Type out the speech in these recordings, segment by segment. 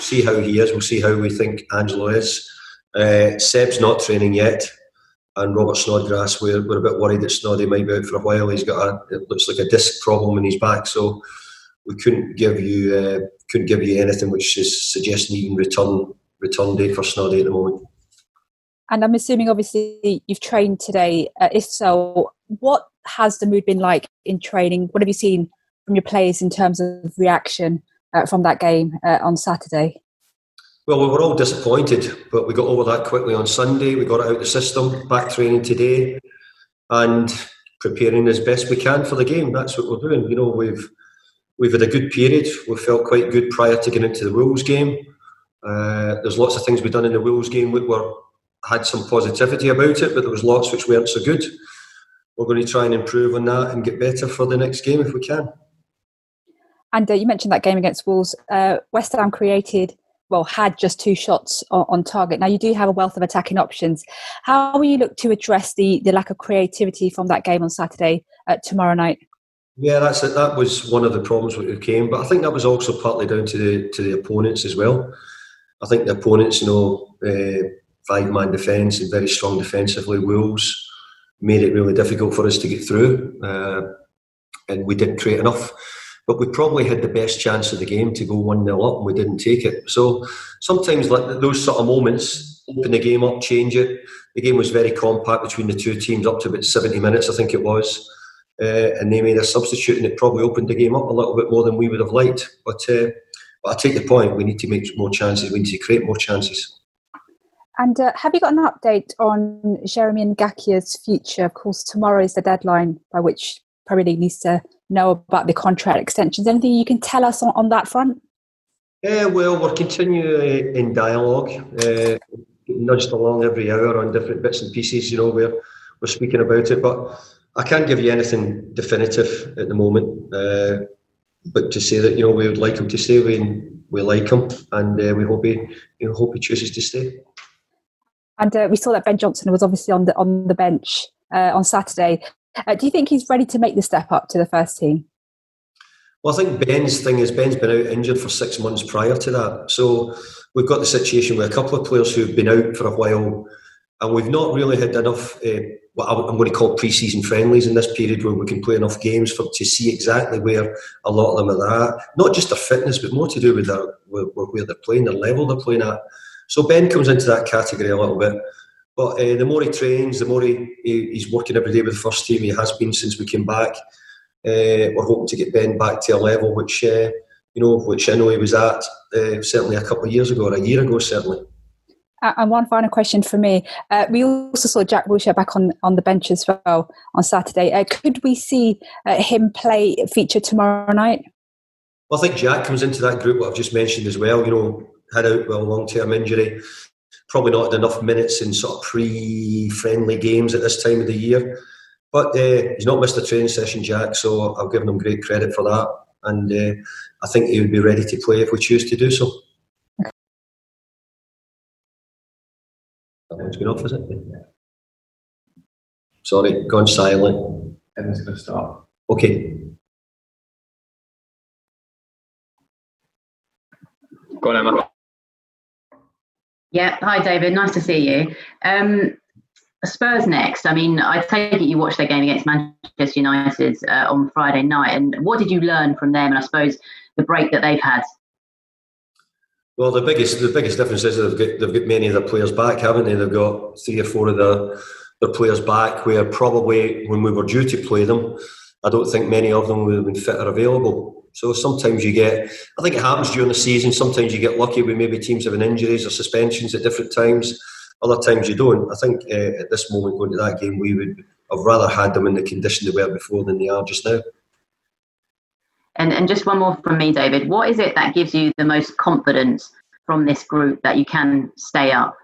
see how he is. We'll see how we think Angelo is. Seb's not training yet, and Robert Snodgrass, we're a bit worried that Snoddy might be out for a while. He's got it looks like a disc problem in his back, so we couldn't give you anything which is suggesting even return date for Snoddy at the moment. And I'm assuming, obviously, you've trained today. If so, what has the mood been like in training? What have you seen from your players in terms of reaction from that game on Saturday? Well, we were all disappointed, but we got over that quickly on Sunday. We got it out of the system, back training today, and preparing as best we can for the game. That's what we're doing. You know, we've had a good period. We felt quite good prior to getting into the Wolves game. There's lots of things we've done in the Wolves game which had some positivity about it, but there was lots which weren't so good. We're going to try and improve on that and get better for the next game if we can. And you mentioned that game against Wolves. West Ham had just 2 shots on target. Now, you do have a wealth of attacking options. How will you look to address the lack of creativity from that game on Saturday tomorrow night? Yeah, that's it. That was one of the problems that came, but I think that was also partly down to the opponents as well. I think the opponents, 5-man defence and very strong defensively. Wolves made it really difficult for us to get through, and we didn't create enough. But we probably had the best chance of the game to go 1-0 up, and we didn't take it. So sometimes like those sort of moments open the game up, change it. The game was very compact between the two teams up to about 70 minutes, I think it was. And they made a substitute, and it probably opened the game up a little bit more than we would have liked. But I take the point. We need to make more chances. We need to create more chances. And have you got an update on Jeremy Ngakie's future? Of course, tomorrow is the deadline by which Premier League needs to know about the contract extensions. Anything you can tell us on that front? Well, we're continuing in dialogue, nudged along every hour on different bits and pieces. We're speaking about it, but I can't give you anything definitive at the moment. But to say that we would like him to stay, we like him, and we hope he chooses to stay. And we saw that Ben Johnson was obviously on the bench on Saturday. Do you think he's ready to make the step up to the first team? Well, I think Ben's thing is Ben's been out injured for 6 months prior to that. So we've got the situation with a couple of players who've been out for a while, and we've not really had enough what I'm going to call pre-season friendlies in this period where we can play enough games to see exactly where a lot of them are at. Not just their fitness, but more to do with where they're playing, the level they're playing at. So Ben comes into that category a little bit. But the more he trains, the more he's working every day with the first team. He has been since we came back. We're hoping to get Ben back to a level which I know he was at certainly a couple of years ago, or a year ago certainly. And one final question for me. We also saw Jack Wilshere back on the bench as well on Saturday. Could we see him feature tomorrow night? Well, I think Jack comes into that group, what I've just mentioned as well. Had out with a long-term injury. Probably not had enough minutes in sort of pre-friendly games at this time of the year. But he's not missed a training session, Jack, so I've given him great credit for that. And I think he would be ready to play if we choose to do so. That one's been off, is it? Sorry, gone silent. Evan's going to start. Okay. Go on, Emma. Yeah, hi David, nice to see you. Spurs next. I mean, I take it you watched their game against Manchester United on Friday night, and what did you learn from them, and I suppose the break that they've had? Well, the biggest difference is they've got many of their players back, haven't they? They've got 3 or 4 of their players back, where probably when we were due to play them, I don't think many of them would have been fit or available. So sometimes I think it happens during the season, sometimes you get lucky with maybe teams having injuries or suspensions at different times. Other times you don't. I think at this moment going to that game, we would have rather had them in the condition they were before than they are just now. And just one more from me, David. What is it that gives you the most confidence from this group that you can stay up?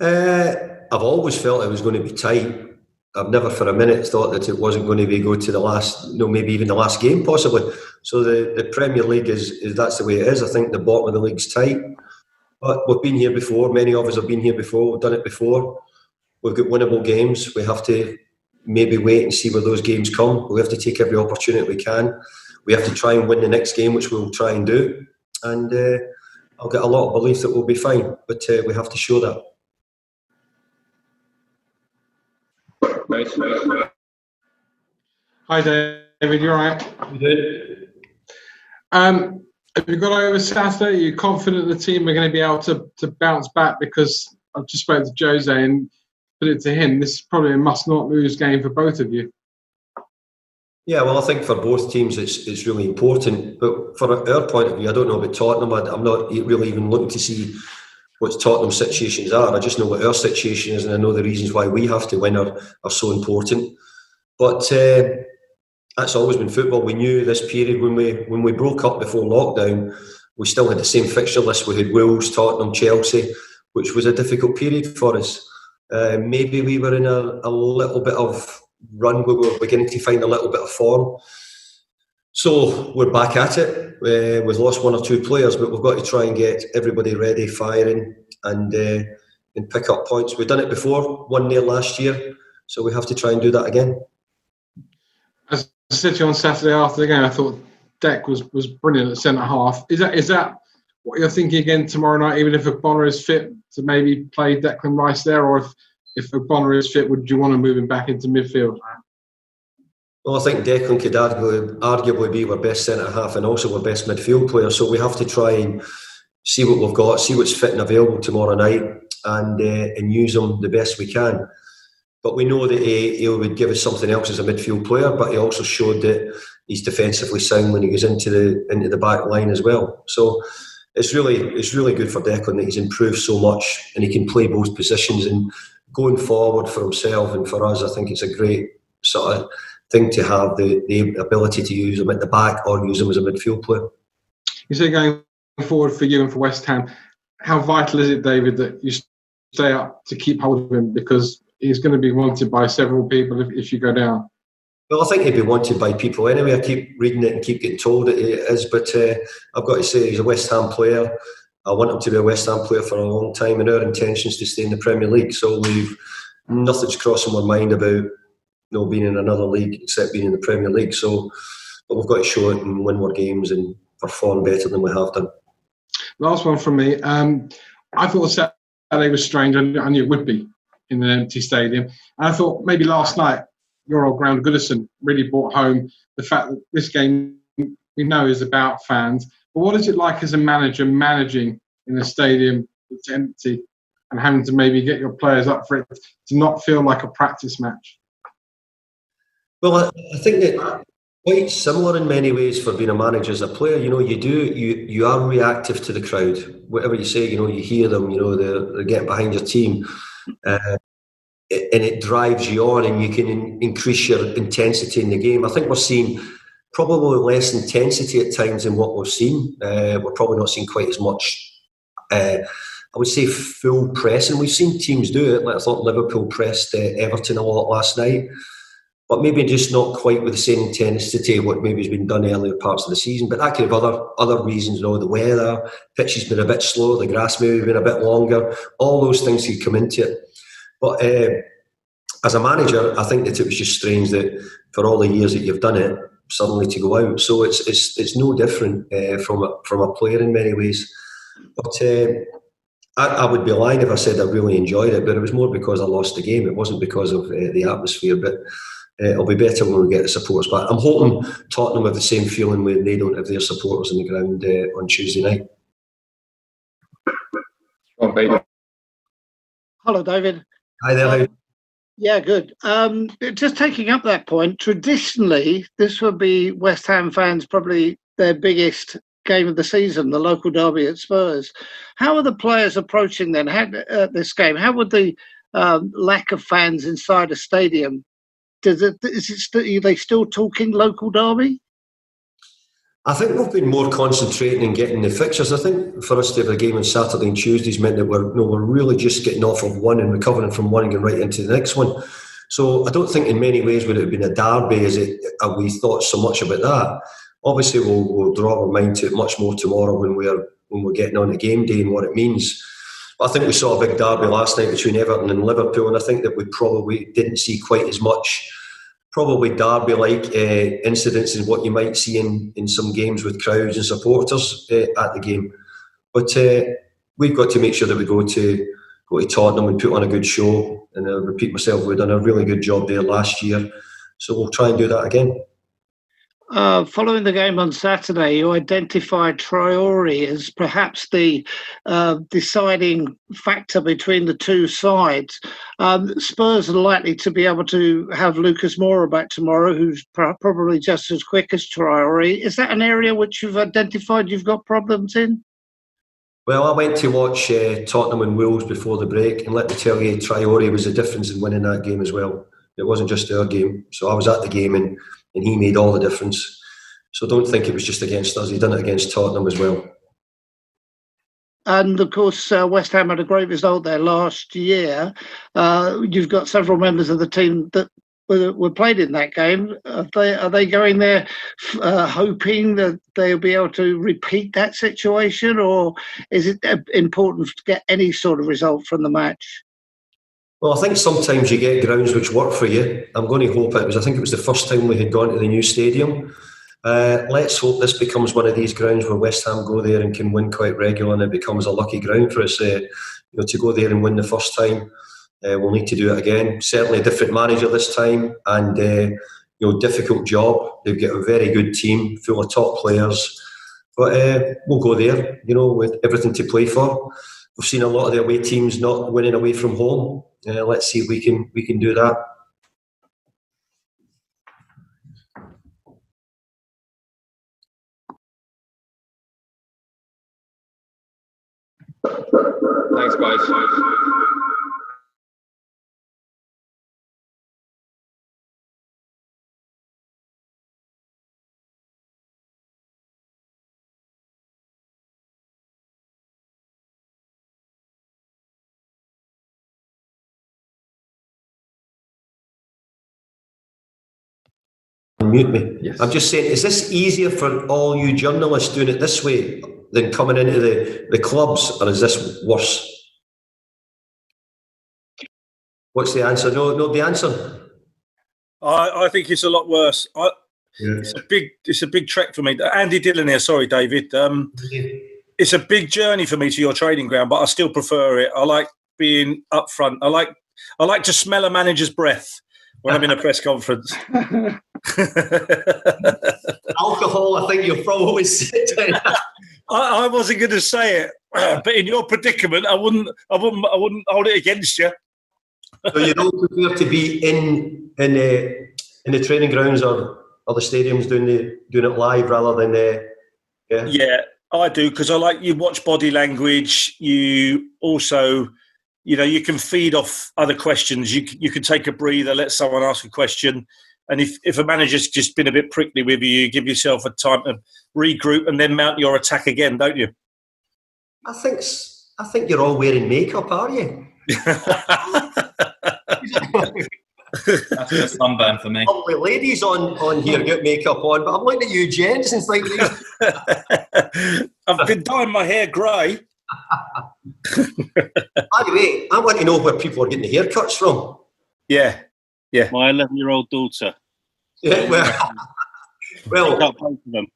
I've always felt it was going to be tight. I've never for a minute thought that it wasn't going to go to the last, maybe even the last game possibly. So the Premier League is that's the way it is. I think the bottom of the league's tight. But we've been here before. Many of us have been here before. We've done it before. We've got winnable games. We have to maybe wait and see where those games come. We have to take every opportunity we can. We have to try and win the next game, which we'll try and do. and I'll get a lot of belief that we'll be fine. But we have to show that. Hi David, you all right? You did. Have you got over Saturday? Are you confident the team are going to be able to bounce back? Because I've just spoken to Jose and put it to him, this is probably a must-not-lose game for both of you. Yeah, well, I think for both teams it's really important. But from our point of view, I don't know about Tottenham. I'm not really even looking to see what Tottenham's situations are. I just know what our situation is, and I know the reasons why we have to win are so important. But that's always been football. We knew this period when we broke up before lockdown, we still had the same fixture list. We had Wolves, Tottenham, Chelsea, which was a difficult period for us. Maybe we were in a little bit of run where we were beginning to find a little bit of form. So we're back at it. We've lost one or two players, but we've got to try and get everybody ready, firing, and pick up points. We've done it before, 1-0 last year, so we have to try and do that again. As I said to you on Saturday after the game, I thought Deck was brilliant at centre half. Is that what you're thinking again tomorrow night, even if Bonner is fit, to maybe play Declan Rice there, or if Bonner is fit, would you want to move him back into midfield? Well, I think Declan could arguably be our best centre-half and also our best midfield player, so we have to try and see what we've got, see what's fit and available tomorrow night, and use them the best we can. But we know that he would give us something else as a midfield player, but he also showed that he's defensively sound when he goes into the back line as well. So it's really good for Declan that he's improved so much and he can play both positions. And going forward for himself and for us, I think it's a great sort of thing to have the ability to use him at the back or use him as a midfield player. You say going forward for you and for West Ham, how vital is it, David, that you stay up to keep hold of him, because he's going to be wanted by several people if you go down? Well, I think he'd be wanted by people anyway. I keep reading it and keep getting told that he is, but I've got to say he's a West Ham player. I want him to be a West Ham player for a long time, and our intention is to stay in the Premier League. So nothing's crossing our mind about being in another league except being in the Premier League. So, but we've got to show it and win more games and perform better than we have done. Last one from me. I thought Saturday was strange. I knew it would be in an empty stadium. And I thought maybe last night your old ground, Goodison, really brought home the fact that this game we know is about fans. But what is it like as a manager managing in a stadium that's empty and having to maybe get your players up for it to not feel like a practice match? Well, I think that quite similar in many ways for being a manager as a player. You are reactive to the crowd. Whatever you say, you hear them. They're getting behind your team, and it drives you on, and you can increase your intensity in the game. I think we're seeing probably less intensity at times than what we've seen. We're probably not seeing quite as much. I would say full pressing. We've seen teams do it. Like I thought Liverpool pressed Everton a lot last night. But maybe just not quite with the same intensity what maybe has been done earlier parts of the season. But that could have other reasons, the weather, pitch has been a bit slower, the grass maybe been a bit longer. All those things could come into it. But as a manager, I think that it was just strange that for all the years that you've done it, suddenly to go out. So it's no different from a player in many ways. But I would be lying if I said I really enjoyed it, but it was more because I lost the game. It wasn't because of the atmosphere, but it'll be better when we get the supporters back. I'm hoping Tottenham have the same feeling when they don't have their supporters in the ground on Tuesday night. Hello, David. Hi there. Yeah, good. Just taking up that point, traditionally, this would be West Ham fans probably their biggest game of the season, the local derby at Spurs. How are the players approaching then this game? How would the lack of fans inside a stadium, are they still talking local derby? I think we've been more concentrating in getting the fixtures. I think for us to have a game on Saturday and Tuesdays meant that we're really just getting off of one and recovering from one and going right into the next one. So I don't think in many ways would it have been a derby as we thought so much about that. Obviously we'll draw our mind to it much more tomorrow when we're getting on the game day and what it means. But I think we saw a big derby last night between Everton and Liverpool, and I think that we probably didn't see quite as much probably derby-like incidents in what you might see in some games with crowds and supporters at the game. But we've got to make sure that we go to Tottenham and put on a good show. And I'll repeat myself, we've done a really good job there last year. So we'll try and do that again. Following the game on Saturday, you identified Traore as perhaps the deciding factor between the two sides. Spurs are likely to be able to have Lucas Moura back tomorrow, who's probably just as quick as Traore. Is that an area which you've identified you've got problems in? Well, I went to watch Tottenham and Wolves before the break, and let me tell you, Traore was the difference in winning that game as well. It wasn't just our game. So I was at the game and he made all the difference. So don't think it was just against us. He done it against Tottenham as well. And of course, West Ham had a great result there last year. You've got several members of the team that were played in that game. Are they going there hoping that they'll be able to repeat that situation, or is it important to get any sort of result from the match? Well, I think sometimes you get grounds which work for you. I'm going to hope I think it was the first time we had gone to the new stadium. Let's hope this becomes one of these grounds where West Ham go there and can win quite regularly, and it becomes a lucky ground for us to go there and win the first time. We'll need to do it again. Certainly a different manager this time, and difficult job. They've got a very good team full of top players, but we'll go there, with everything to play for. We've seen a lot of the away teams not winning away from home. Let's see if we can do that. Thanks, guys. Mute me. Yes. I'm just saying, is this easier for all you journalists doing it this way than coming into the clubs, or is this worse? What's the answer? No, the answer. I think it's a lot worse. It's a big trek for me. Andy Dillon here. Sorry, David. It's a big journey for me to your training ground, but I still prefer it. I like being up front. I like to smell a manager's breath when I'm in a press conference. Alcohol, I think you'll probably sit down. I wasn't going to say it, but in your predicament, I wouldn't hold it against you. So you don't prefer to be in the training grounds or the stadiums doing it live rather than Yeah, I do, because I like you watch body language. You also, you can feed off other questions. You can take a breather, let someone ask a question. And if a manager's just been a bit prickly with you, you give yourself a time to regroup and then mount your attack again, don't you? I think you're all wearing makeup, are you? That's just sunburn for me. Lovely ladies on here get makeup on, but I'm looking at you gents and thinking I've been dyeing my hair grey. By the way, I want to know where people are getting the haircuts from. Yeah. My 11-year-old daughter. Yeah, well, Pick up both of them.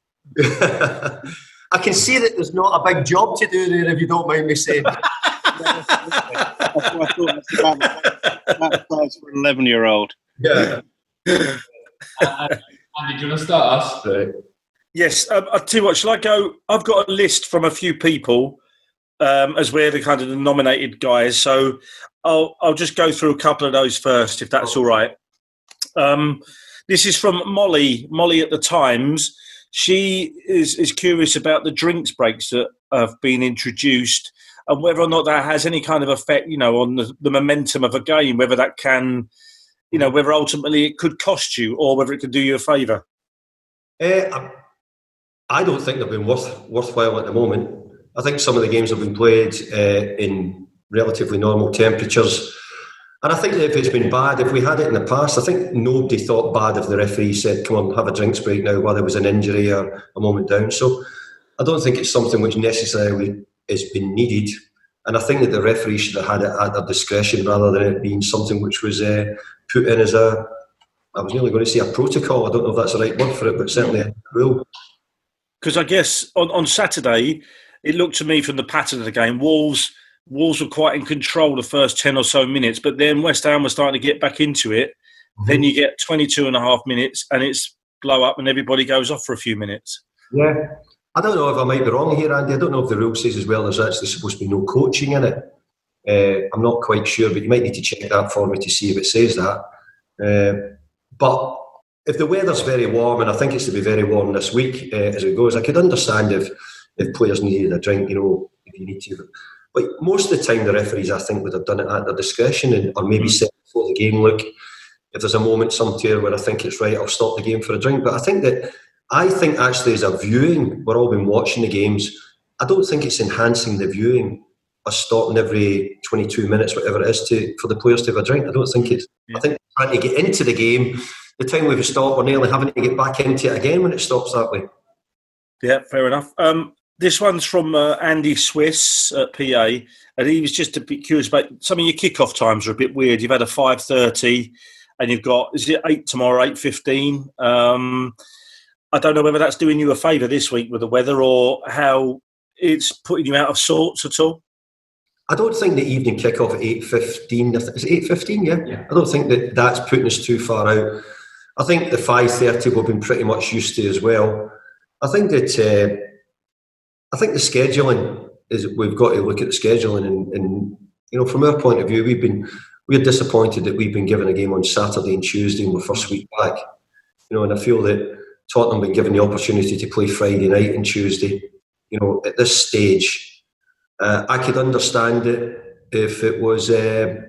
I can see that there's not a big job to do there, if you don't mind me saying. That's what I thought. That's size for an 11-year-old. Yeah. Andy, do you want to start us? Right. Yes, I'll tell you what, shall I go? I've got a list from a few people as we're the kind of the nominated guys, so I'll just go through a couple of those first, if that's all right. This is from Molly at the Times. She is curious about the drinks breaks that have been introduced and whether or not that has any kind of effect, on the momentum of a game, whether that can, whether ultimately it could cost you or whether it could do you a favour. I don't think they've been worthwhile at the moment. I think some of the games have been played in relatively normal temperatures. And I think that if it's been bad, if we had it in the past, I think nobody thought bad if the referee said, come on, have a drinks break now, whether it was an injury or a moment down. So I don't think it's something which necessarily has been needed. And I think that the referee should have had it at their discretion rather than it being something which was put in as a I was nearly going to say a protocol. I don't know if that's the right word for it, but certainly a rule. Because I guess on Saturday, it looked to me from the pattern of the game, Wolves were quite in control the first 10 or so minutes, but then West Ham was starting to get back into it. Mm-hmm. Then you get 22 and a half minutes and it's blow up and everybody goes off for a few minutes. Yeah. I don't know if I might be wrong here, Andy. I don't know if the rule says as well there's actually supposed to be no coaching in it. I'm not quite sure, but you might need to check that for me to see if it says that. But if the weather's very warm, and I think it's to be very warm this week as it goes, I could understand if players needed a drink, if you need to. But most of the time, the referees, I think, would have done it at their discretion, or maybe said before the game, look, if there's a moment somewhere where I think it's right, I'll stop the game for a drink. But I think actually as a viewing, we're all been watching the games, I don't think it's enhancing the viewing, us stopping every 22 minutes, whatever it is, for the players to have a drink. I don't think it's... Yeah. I think trying to get into the game, the time we've stopped, we're nearly having to get back into it again when it stops that way. Yeah, fair enough. This one's from Andy Swiss at PA, and he was just a bit curious about some of your kickoff times are a bit weird. You've had a 5:30, and you've got, is it 8 tomorrow, 8:15? I don't know whether that's doing you a favour this week with the weather or how it's putting you out of sorts at all. I don't think the evening kickoff at 8:15, is it 8:15? Yeah. I don't think that's putting us too far out. I think the 5:30 we've been pretty much used to as well. I think that the scheduling is, we've got to look at the scheduling and from our point of view, we're disappointed that we've been given a game on Saturday and Tuesday in the first week back. And I feel that Tottenham been given the opportunity to play Friday night and Tuesday. At this stage, I could understand it if it was, if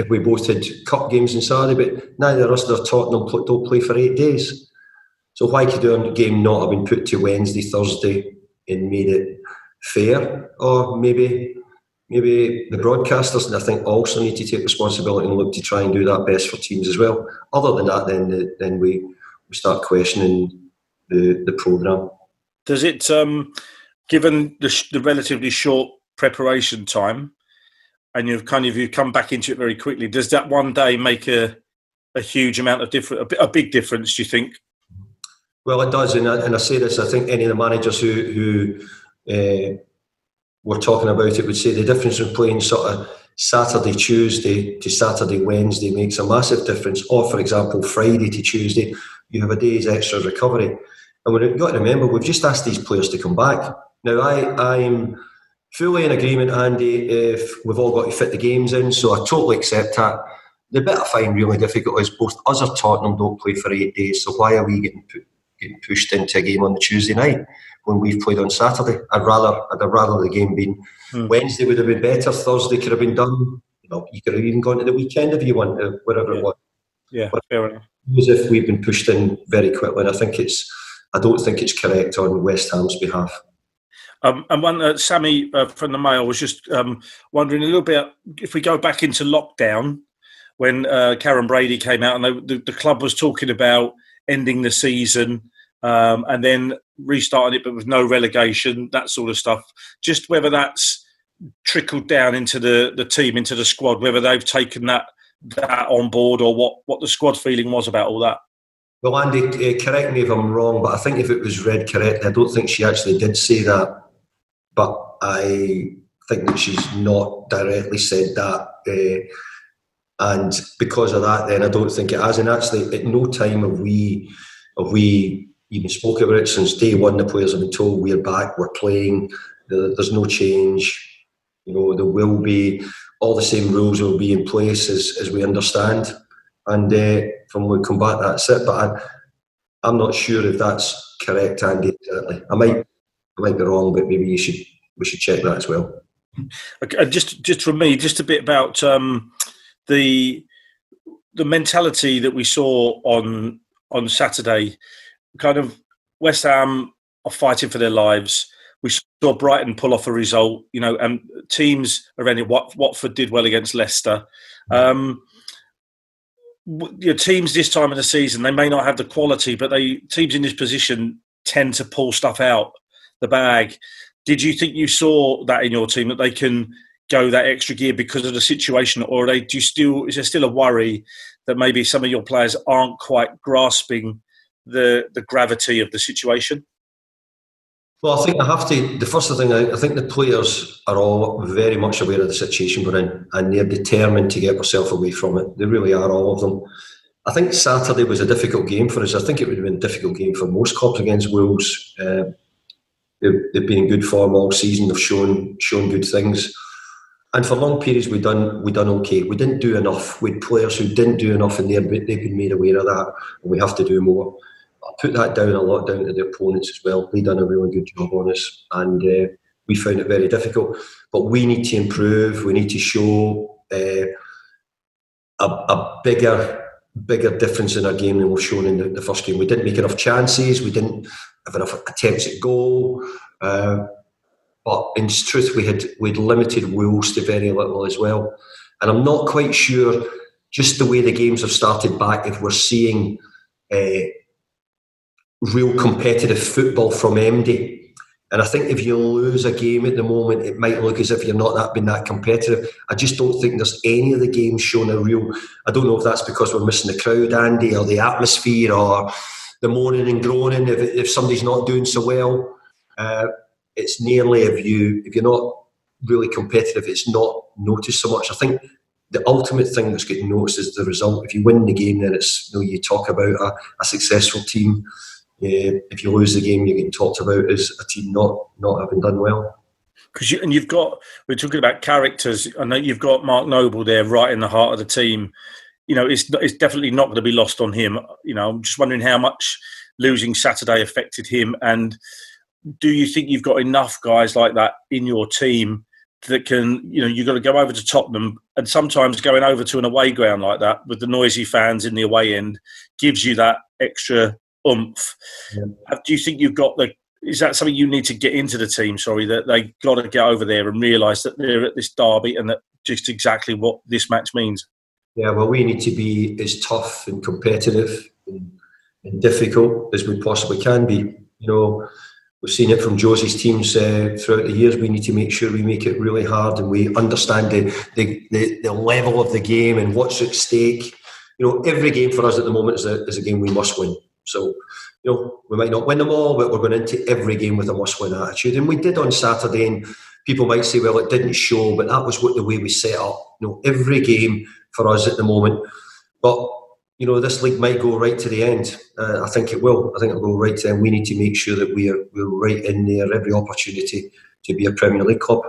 we both had cup games on Saturday, but neither of us or Tottenham don't play for 8 days. So why could our game not have been put to Wednesday, Thursday, and made it fair? Or maybe the broadcasters, and I think, also need to take responsibility and look to try and do that best for teams as well. Other than that, then we start questioning the programme. Does it, given the relatively short preparation time, and you've come back into it very quickly, does that one day make a huge amount of difference, a big difference, do you think? Well, it does, and I say this, I think any of the managers who were talking about it would say the difference in playing sort of Saturday, Tuesday to Saturday, Wednesday makes a massive difference. Or, for example, Friday to Tuesday, you have a day's extra recovery. And we've got to remember, we've just asked these players to come back. Now, I'm fully in agreement, Andy, if we've all got to fit the games in, so I totally accept that. The bit I find really difficult is both us or Tottenham don't play for 8 days, so why are we getting pushed into a game on the Tuesday night when we've played on Saturday? I'd have rather the game been Wednesday would have been better, Thursday could have been done. You could have even gone to the weekend if you want to, wherever it was. Yeah, but fair enough. As if we've been pushed in very quickly, and I don't think it's correct on West Ham's behalf. And one, Sammy from the Mail was just wondering a little bit, if we go back into lockdown, when Karen Brady came out and the club was talking about ending the season and then restarting it, but with no relegation, that sort of stuff. Just whether that's trickled down into the team, into the squad, whether they've taken that on board, or what the squad feeling was about all that. Well, Andy, correct me if I'm wrong, but I think if it was read correctly, I don't think she actually did say that. But I think that she's not directly said that. And because of that, then I don't think it has. And actually, at no time have we even spoke about it. Since day one, the players have been told we're back, we're playing, there's no change. There will be, all the same rules will be in place as we understand. And from when we come back, that's it. But I'm not sure if that's correct, Andy, exactly. I might be wrong, but maybe we should check that as well. Okay, just from me, just a bit about the mentality that we saw on Saturday. Kind of West Ham are fighting for their lives. We saw Brighton pull off a result, and teams around it. Watford did well against Leicester. Teams this time of the season, they may not have the quality, but teams in this position tend to pull stuff out the bag. Did you think you saw that in your team, that they can go that extra gear because of the situation, or is there still a worry that maybe some of your players aren't quite grasping the gravity of the situation? Well, I think the first thing, I think the players are all very much aware of the situation we're in, and they're determined to get themselves away from it. They really are, all of them. I think Saturday was a difficult game for us. I think it would have been a difficult game for most clubs against Wolves. They've been in good form all season. They've shown good things. And for long periods, we done okay. We didn't do enough. We had players who didn't do enough, and they've been made aware of that. And we have to do more. I put that down a lot down to the opponents as well. They done a really good job on us, and we found it very difficult. But we need to improve. We need to show a bigger difference in our game than we've shown in the first game. We didn't make enough chances. We didn't have enough attempts at goal. But in truth, we'd limited Wolves to very little as well. And I'm not quite sure, just the way the games have started back, if we're seeing real competitive football from MD. And I think if you lose a game at the moment, it might look as if you're not been that competitive. I just don't think there's any of the games showing a real... I don't know if that's because we're missing the crowd, Andy, or the atmosphere, or the moaning and groaning if somebody's not doing so well. It's nearly, if you're not really competitive, it's not noticed so much. I think the ultimate thing that's getting noticed is the result. If you win the game, then it's, you talk about a successful team. If you lose the game, you're getting talked about as a team not having done well. We're talking about characters. I know you've got Mark Noble there right in the heart of the team. It's definitely not going to be lost on him. I'm just wondering how much losing Saturday affected him, and do you think you've got enough guys like that in your team that can, you've got to go over to Tottenham, and sometimes going over to an away ground like that with the noisy fans in the away end gives you that extra oomph. Yeah. Do you think you've got is that something you need to get into the team, that they got to get over there and realise that they're at this derby and that just exactly what this match means? Yeah, well, we need to be as tough and competitive and difficult as we possibly can be. We've seen it from Josie's teams throughout the years. We need to make sure we make it really hard and we understand the level of the game and what's at stake. Every game for us at the moment is a game we must win. So, we might not win them all, but we're going into every game with a must-win attitude. And we did on Saturday, and people might say, well, it didn't show, but that was the way we set up. Every game for us at the moment. But this league might go right to the end. I think it will. I think it'll go right to the end. We need to make sure that we're right in there, every opportunity to be a Premier League club.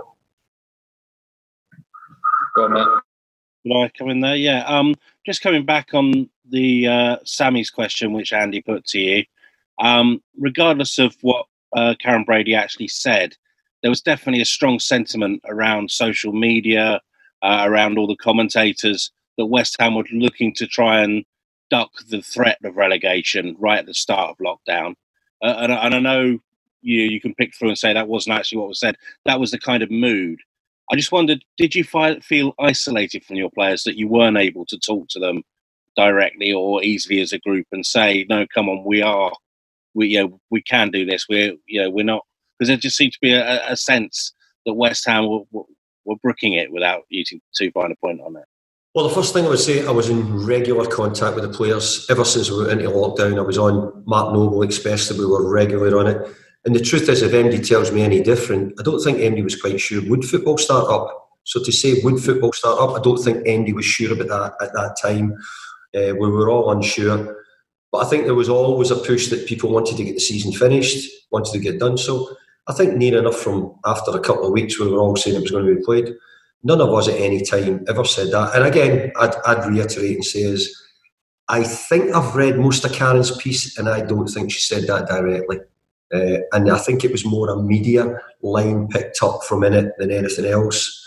Go on, mate. Can I come in there? Yeah. Just coming back on the Sammy's question, which Andy put to you. Regardless of what Karen Brady actually said, there was definitely a strong sentiment around social media, around all the commentators, that West Ham were looking to try and duck the threat of relegation right at the start of lockdown. And I know you can pick through and say that wasn't actually what was said. That was the kind of mood. I just wondered, did you feel isolated from your players, that you weren't able to talk to them directly or easily as a group and say, no, come on, we can do this. We're not, because there just seemed to be a sense that West Ham were brooking it without using too fine a point on it. Well, the first thing I would say, I was in regular contact with the players ever since we went into lockdown. I was on Mark Noble especially. We were regular on it. And the truth is, if MD tells me any different, I don't think MD was quite sure. Would football start up? So to say, would football start up? I don't think MD was sure about that at that time. We were all unsure. But I think there was always a push that people wanted to get the season finished, wanted to get done. So I think near enough from after a couple of weeks, we were all saying it was going to be played. None of us at any time ever said that. And again, I'd reiterate and say is, I think I've read most of Karen's piece, and I don't think she said that directly. And I think it was more a media line picked up from in it than anything else.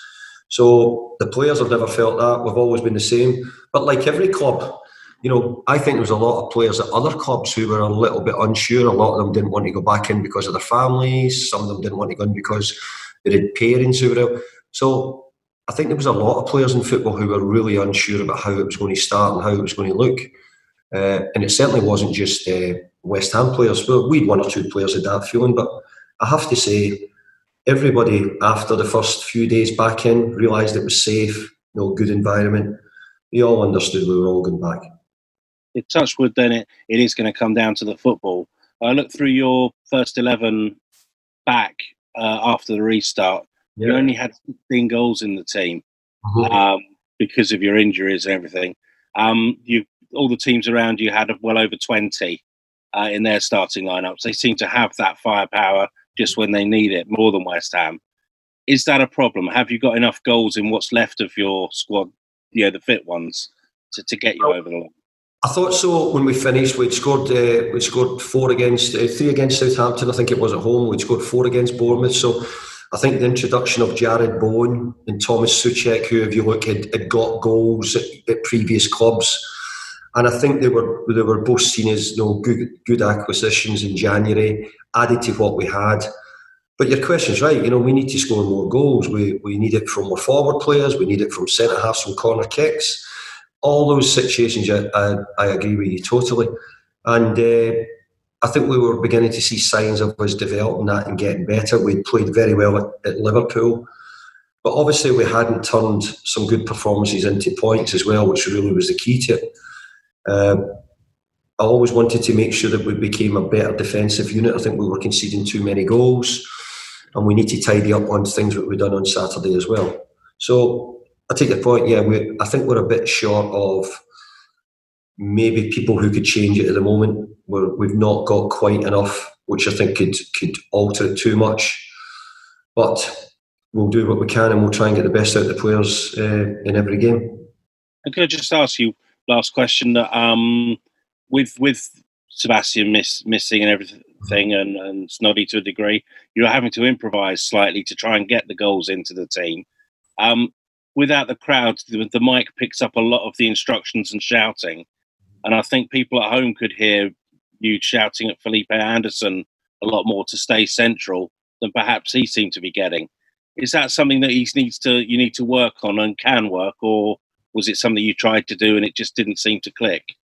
So the players have never felt that. We've always been the same. But like every club, I think there was a lot of players at other clubs who were a little bit unsure. A lot of them didn't want to go back in because of their families. Some of them didn't want to go in because they had parents who were ill. So I think there was a lot of players in football who were really unsure about how it was going to start and how it was going to look. And it certainly wasn't just West Ham players. Well, we had one or two players had that feeling, but I have to say, everybody after the first few days back in realised it was safe, good environment. We all understood we were all going back. It touched wood, then it is going to come down to the football. I looked through your first 11 back after the restart. Yeah. You only had 15 goals in the team because of your injuries and everything. All the teams around you had well over 20 in their starting lineups. They seem to have that firepower just when they need it, more than West Ham. Is that a problem? Have you got enough goals in what's left of your squad, the fit ones, to get you over the line? I thought so when we finished. We'd scored 3 against Southampton, I think it was at home. We'd scored 4 against Bournemouth. So I think the introduction of Jared Bowen and Thomas Souček, who, if you look, had got goals at previous clubs, and I think they were both seen as good acquisitions in January, added to what we had. But your question's right. We need to score more goals. We need it from our forward players. We need it from centre halves, from corner kicks. All those situations, I agree with you totally. And I think we were beginning to see signs of us developing that and getting better. We'd played very well at Liverpool. But obviously we hadn't turned some good performances into points as well, which really was the key to it. I always wanted to make sure that we became a better defensive unit. I think we were conceding too many goals, and we need to tidy up on things that we've done on Saturday as well. So I take your point. Yeah, I think we're a bit short of maybe people who could change it at the moment. We've not got quite enough, which I think could alter it too much. But we'll do what we can, and we'll try and get the best out of the players in every game. And could I just ask you, last question, that with Sebastian missing and everything, and Snoddy to a degree, you're having to improvise slightly to try and get the goals into the team. Without the crowd, the mic picks up a lot of the instructions and shouting. And I think people at home could hear you shouting at Felipe Anderson a lot more to stay central than perhaps he seemed to be getting. Is that something that you need to work on and can work, or was it something you tried to do and it just didn't seem to click?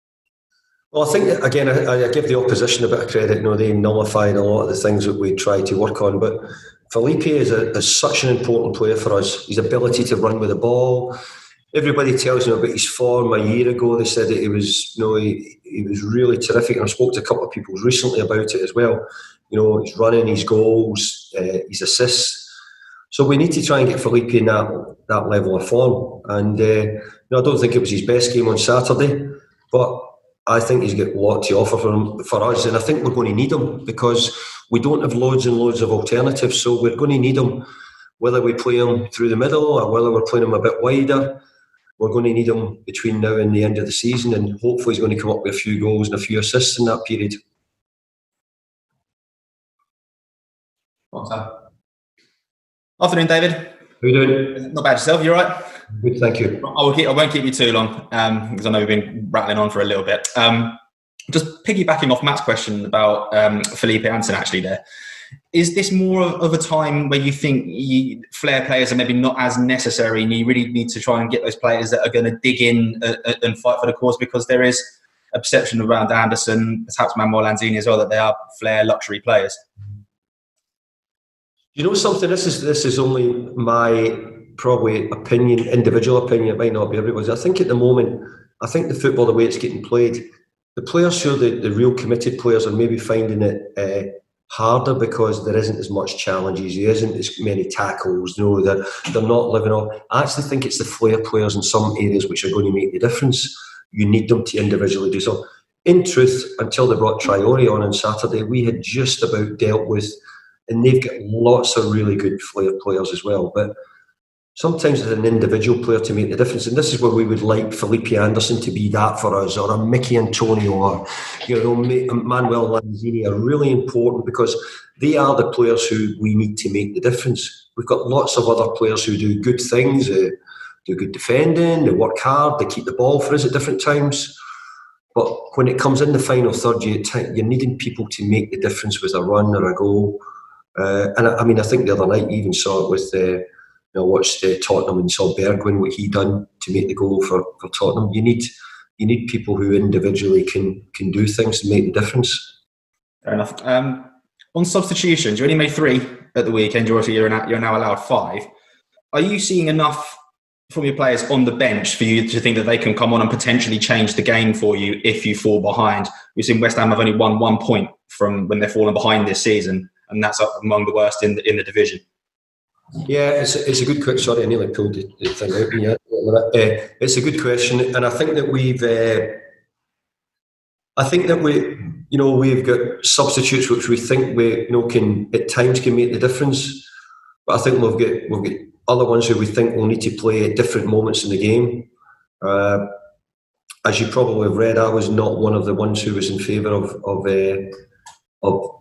Well, I think, again, I give the opposition a bit of credit. They nullified a lot of the things that we tried to work on. But Felipe is such an important player for us. His ability to run with the ball. Everybody tells me about his form. A year ago, they said that he was really terrific. And I spoke to a couple of people recently about it as well. His running, his goals, his assists. So we need to try and get Felipe in that level of form. And I don't think it was his best game on Saturday, but I think he's got a lot to offer for us, and I think we're going to need him because we don't have loads and loads of alternatives. So we're going to need him, whether we play him through the middle or whether we're playing him a bit wider. We're going to need him between now and the end of the season, and hopefully he's going to come up with a few goals and a few assists in that period. Afternoon, David. How you doing? Not bad yourself. You all right? Good, thank you. I won't keep you too long because I know we've been rattling on for a little bit. Just piggybacking off Matt's question about Felipe Anderson, actually, there. Is this more of a time where you think flair players are maybe not as necessary and you really need to try and get those players that are going to dig in and fight for the cause? Because there is a perception around Anderson, perhaps Manuel Lanzini as well, that they are flair luxury players. You know something? This is only my probably opinion, individual opinion. It might not be everybody's. I think at the moment, the football, the way it's getting played, the players who are the real committed players are maybe finding it harder because there isn't as much challenges, there isn't as many tackles. They're not living off. I actually think it's the flair players in some areas which are going to make the difference. You need them to individually do so. In truth, until they brought Traore on Saturday, we had just about dealt with, and they've got lots of really good flair players as well. But sometimes it's an individual player to make the difference, and this is where we would like Felipe Anderson to be that for us, or a Mickey Antonio, or Manuel Lanzini are really important because they are the players who we need to make the difference. We've got lots of other players who do good things, do good defending, they work hard, they keep the ball for us at different times. But when it comes in the final third, you're needing people to make the difference with a run or a goal. And I think the other night you even saw it with watched Tottenham and saw Bergwijn, what he done to make the goal for Tottenham. You need people who individually can do things to make the difference. Fair enough. On substitutions, you only made 3 at the weekend. You're now allowed 5. Are you seeing enough from your players on the bench for you to think that they can come on and potentially change the game for you if you fall behind? We've seen West Ham have only won 1 point from when they've fallen behind this season, and that's among the worst in the division. Yeah, it's a good question. Sorry, I nearly pulled the thing out. Yeah, it's a good question, and I think that we've got substitutes which we think can at times can make the difference, but I think we've got other ones who we think will need to play at different moments in the game. As you probably have read, I was not one of the ones who was in favour of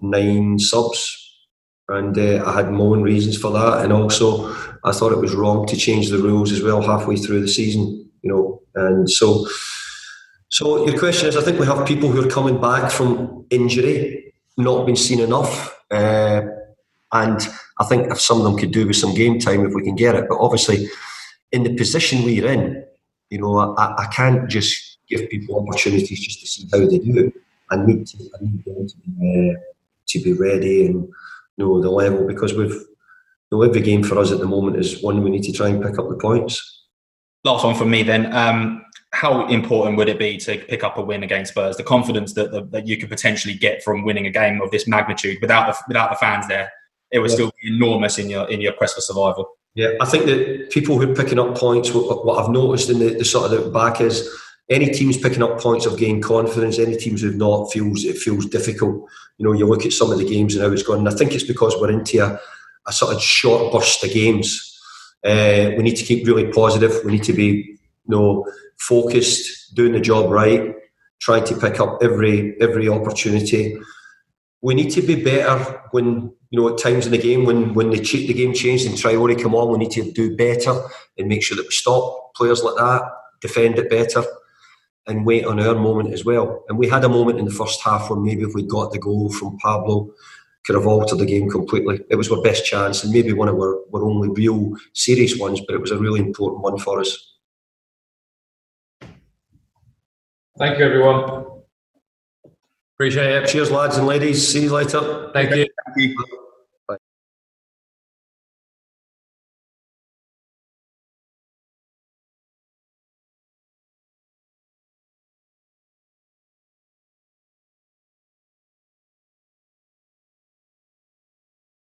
9 subs. And I had my own reasons for that, and also I thought it was wrong to change the rules as well halfway through the season, And so your question is, I think we have people who are coming back from injury, not been seen enough, and I think if some of them could do with some game time if we can get it. But obviously, in the position we're in, I can't just give people opportunities just to see how they do. I need them to be ready and know the level, because every game for us at the moment is one we need to try and pick up the points. Last one from me then. How important would it be to pick up a win against Spurs? The confidence that you could potentially get from winning a game of this magnitude without the fans there, it would still be enormous in your quest for survival. Yeah, I think that people who are picking up points, what I've noticed in the sort of the back is any teams picking up points have gained confidence. Any teams who've not feels difficult. You look at some of the games and how it's gone. And I think it's because we're into a sort of short burst of games. We need to keep really positive. We need to be focused, doing the job right, trying to pick up every opportunity. We need to be better when, at times in the game, when the game changed and Traore come on, we need to do better and make sure that we stop players like that, defend it better, and wait on our moment as well. And we had a moment in the first half where maybe if we got the goal from Pablo, could have altered the game completely. It was our best chance and maybe one of our only real serious ones, but it was a really important one for us. Thank you, everyone. Appreciate it. Cheers, lads and ladies. See you later. Thank you. Thank you.